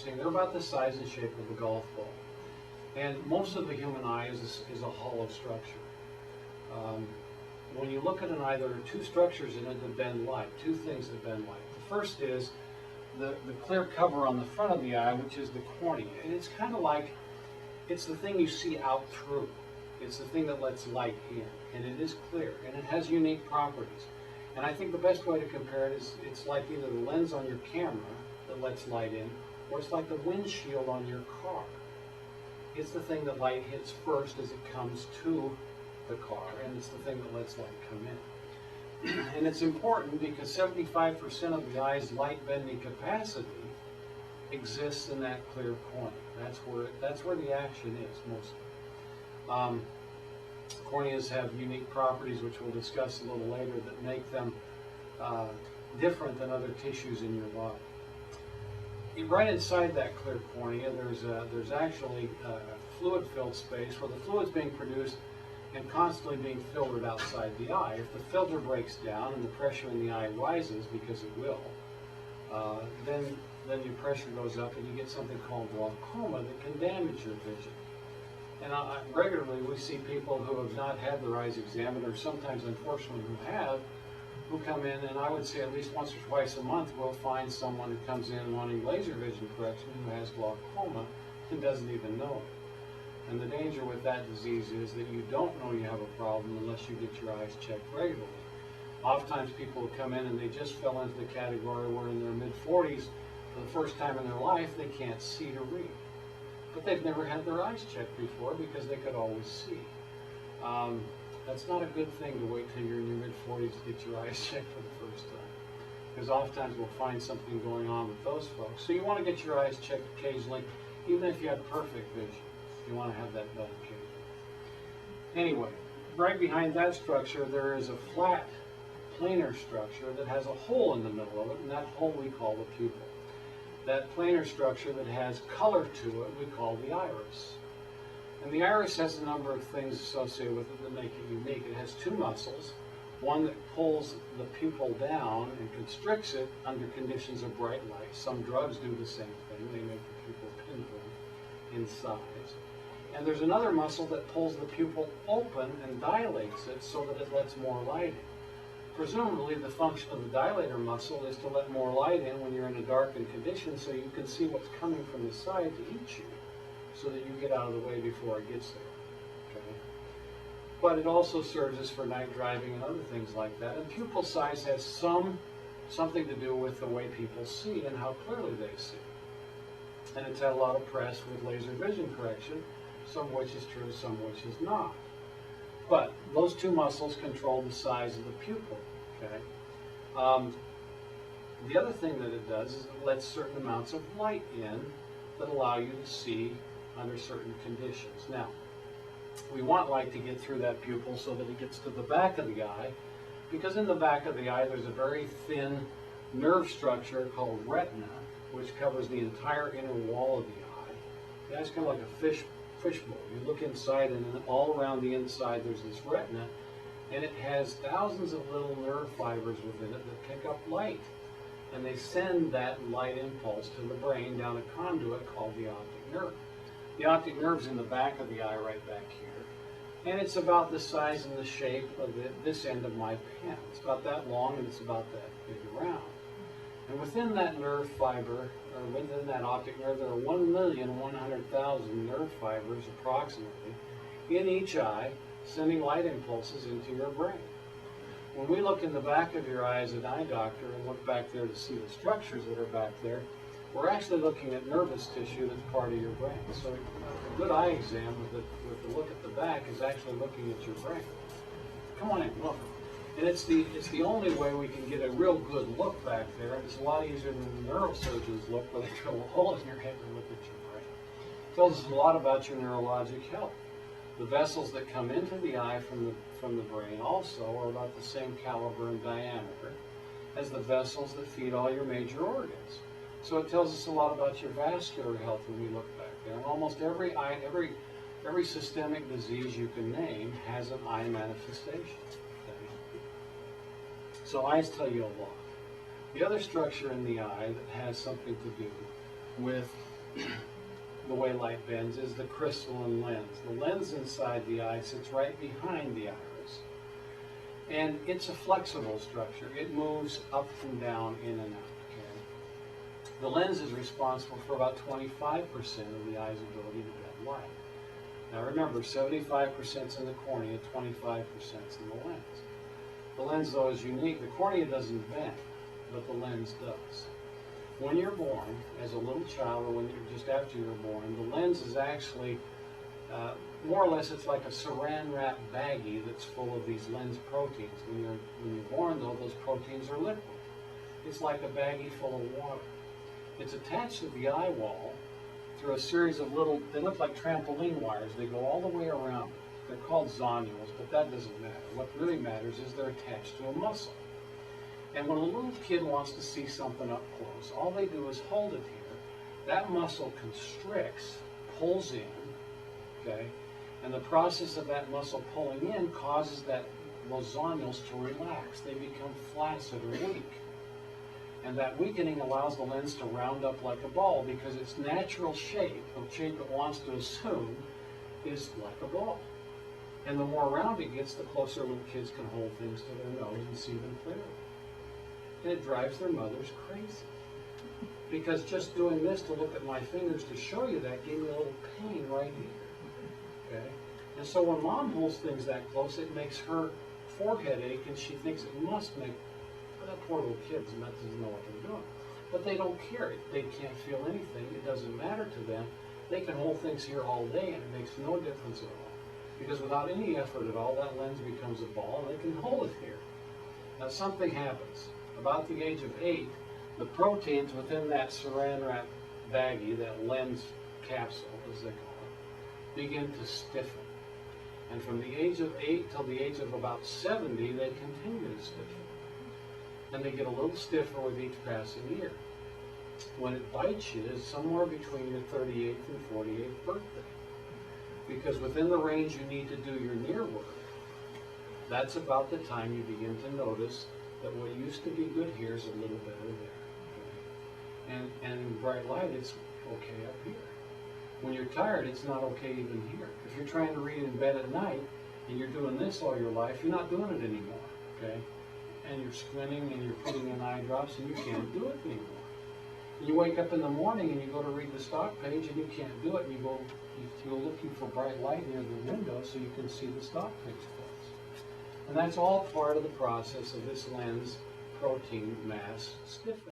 interesting. They're about the size and shape of a golf ball. And most of the human eye is a hollow structure. When you look at an eye, there are two structures in it that bend light, two things that bend light. The first is the clear cover on the front of the eye, which is the cornea. And it's kind of like, it's the thing you see out through. It's the thing that lets light in. And it is clear. And it has unique properties. And I think the best way to compare it is it's like either the lens on your camera that lets light in, or it's like the windshield on your car. It's the thing that light hits first as it comes to the car, and it's the thing that lets light come in. And it's important because 75% of the eye's light bending capacity exists in that clear cornea. That's where the action is mostly. Corneas have unique properties, which we'll discuss a little later, that make them different than other tissues in your body. Right inside that clear cornea, there's actually a fluid-filled space where the fluid's being produced and constantly being filtered outside the eye. If the filter breaks down and the pressure in the eye rises, because it will, then your pressure goes up and you get something called glaucoma that can damage your vision. And regularly we see people who have not had their eyes examined, or sometimes unfortunately who come in, and I would say at least once or twice a month we'll find someone who comes in wanting laser vision correction who has glaucoma and doesn't even know it. And the danger with that disease is that you don't know you have a problem unless you get your eyes checked regularly. Oftentimes people will come in and they just fell into the category where in their mid-40s, for the first time in their life, they can't see to read. But they've never had their eyes checked before because they could always see. That's not a good thing to wait till you're in your mid-40s to get your eyes checked for the first time. Because oftentimes we'll find something going on with those folks. So you want to get your eyes checked occasionally, even if you have perfect vision. You want to have that done occasionally. Anyway, right behind that structure there is a flat, planar structure that has a hole in the middle of it, and that hole we call the pupil. That planar structure that has color to it we call the iris. And the iris has a number of things associated with it that make it unique. It has two muscles, one that pulls the pupil down and constricts it under conditions of bright light. Some drugs do the same thing. They make the pupil pinpoint in size. And there's another muscle that pulls the pupil open and dilates it so that it lets more light in. Presumably the function of the dilator muscle is to let more light in when you're in a darkened condition so you can see what's coming from the side to eat you, so that you get out of the way before it gets there. Okay? But it also serves us for night driving and other things like that. And pupil size has something to do with the way people see and how clearly they see. And it's had a lot of press with laser vision correction, some of which is true, some of which is not. But those two muscles control the size of the pupil. Okay? The other thing that it does is it lets certain amounts of light in that allow you to see under certain conditions. Now, we want light to get through that pupil so that it gets to the back of the eye, because in the back of the eye there's a very thin nerve structure called retina, which covers the entire inner wall of the eye. The eye's kind of like a fishbowl. You look inside, and then all around the inside there's this retina, and it has thousands of little nerve fibers within it that pick up light, and they send that light impulse to the brain down a conduit called the optic nerve. The optic nerve's in the back of the eye, right back here, and it's about the size and the shape of this end of my pen. It's about that long, and it's about that big around. And within that nerve fiber, or within that optic nerve, there are 1,100,000 nerve fibers approximately in each eye, sending light impulses into your brain. When we look in the back of your eye as an eye doctor and look back there to see the structures that are back there, we're actually looking at nervous tissue that's part of your brain. So a good eye exam with the look at the back is actually looking at your brain. Come on in, look. And it's the only way we can get a real good look back there. It's a lot easier than neurosurgeons look, where they drill a hole in your head and look at your brain. It tells us a lot about your neurologic health. The vessels that come into the eye from the brain also are about the same caliber and diameter as the vessels that feed all your major organs. So it tells us a lot about your vascular health when we look back there. And almost every systemic disease you can name has an eye manifestation. So eyes tell you a lot. The other structure in the eye that has something to do with the way light bends is the crystalline lens. The lens inside the eye sits right behind the iris. And it's a flexible structure. It moves up and down, in and out. Okay? The lens is responsible for about 25% of the eye's ability to bend light. Now remember, 75% is in the cornea, 25% is in the lens. The lens, though, is unique. The cornea doesn't bend, but the lens does. When you're born, as a little child, or when you're just after you're born, the lens is actually, more or less, it's like a saran wrap baggie that's full of these lens proteins. When you're born, though, those proteins are liquid. It's like a baggie full of water. It's attached to the eye wall through a series of little, they look like trampoline wires. They go all the way around. They're called zonules, but that doesn't matter. What really matters is they're attached to a muscle. And when a little kid wants to see something up close, all they do is hold it here. That muscle constricts, pulls in, okay? And the process of that muscle pulling in causes those zonules to relax. They become flaccid or weak. And that weakening allows the lens to round up like a ball because its natural shape, the shape it wants to assume, is like a ball. And the more round it gets, the closer little kids can hold things to their nose and see them clearly. And it drives their mothers crazy. Because just doing this to look at my fingers to show you that gave me a little pain right here. Okay? And so when mom holds things that close, it makes her forehead ache, and she thinks it must make, well, that poor little kid doesn't know what they're doing. But they don't care. They can't feel anything. It doesn't matter to them. They can hold things here all day, and it makes no difference at all. Because without any effort at all, that lens becomes a ball, and they can hold it here. Now something happens. About the age of 8, the proteins within that saran wrap baggie, that lens capsule, as they call it, begin to stiffen. And from the age of 8 till the age of about 70, they continue to stiffen. And they get a little stiffer with each passing year. When it bites you, it's somewhere between your 38th and 48th birthday. Because within the range you need to do your near work, that's about the time you begin to notice that what used to be good here is a little better there. Okay? And in bright light, it's okay up here. When you're tired, it's not okay even here. If you're trying to read in bed at night and you're doing this all your life, you're not doing it anymore. Okay? And you're squinting and you're putting in eye drops and you can't do it anymore. And you wake up in the morning and you go to read the stock page and you can't do it, and you go looking for bright light near the window so you can see the stock page close. And that's all part of the process of this lens protein mass stiffening.